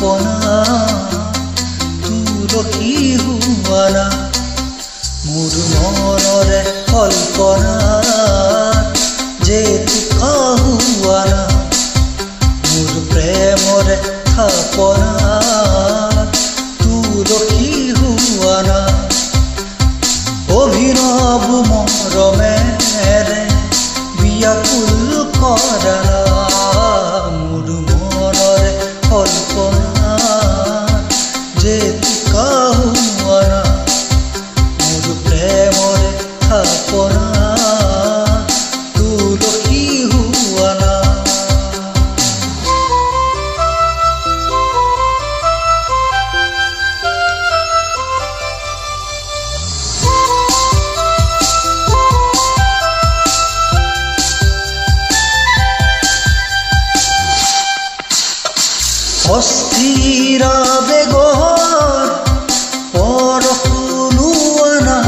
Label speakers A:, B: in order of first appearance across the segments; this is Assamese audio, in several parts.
A: থাপনা তুলসী হুৱানা মোৰ মনৰে কল্পনা জেতুকা হুৱানা মোৰ প্ৰেমৰে থাপনা তুলসী হুৱানা অভিনৱ মৰমেৰে বিয়াকুল কৰানা মোৰ মনৰে কল্পনা জেতুকা হুৱানা মোৰ প্ৰেমৰে থাপনা তুলসী হুৱানা অস্থিৰ বেগৰ পৰশুলোৱানা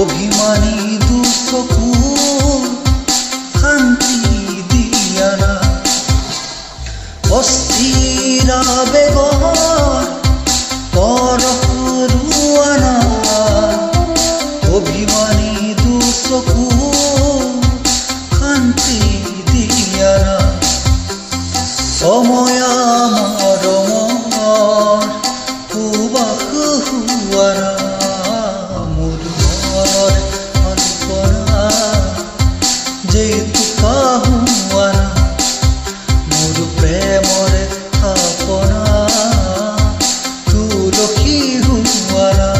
A: অভিমানী দুচকুৰ শান্তি দিয়ানা অস্থিৰ বেগৰ পৰশুলোৱানা অভিমানী দুচকুৰ শান্তি দিয়ানা সময়া মৰমৰ সুবাস হুৱানা মোৰ মনৰ কল্পনা জেতুকা হুৱানা মোৰ প্ৰেমৰে থাপনা তুলসী হুৱানা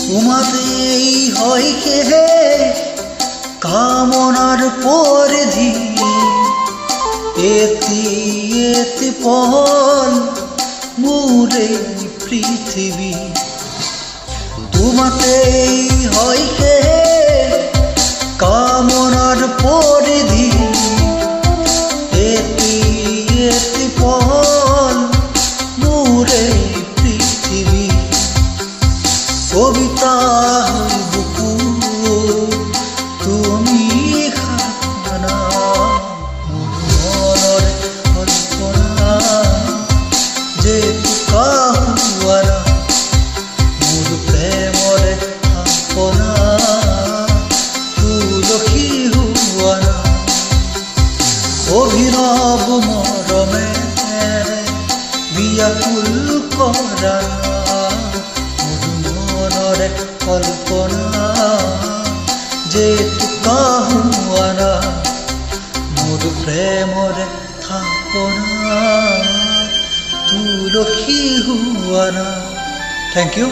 A: তোমাতেই হয় কেহে কামনার পরিধি এতি এতি পল মোরে পৃথিবী তোমাতেই হয় কেহে কামনার পরিধি এতি এতি পল মোরে পৃথিবী কবিতা বুকু তুমি খানা মোৰ মনৰে কল্পনা জেতুকা হুৱানা মোৰ প্ৰেমৰে থাপনা তুলসী হুৱানা অভিনৱ মৰমেৰে বিয়াকুল কৰানা মনৰে কল্পনা জেতুকা হুৱানা মোৰ প্ৰেমৰে থাপনা তুলসী হুৱানা। Thank U.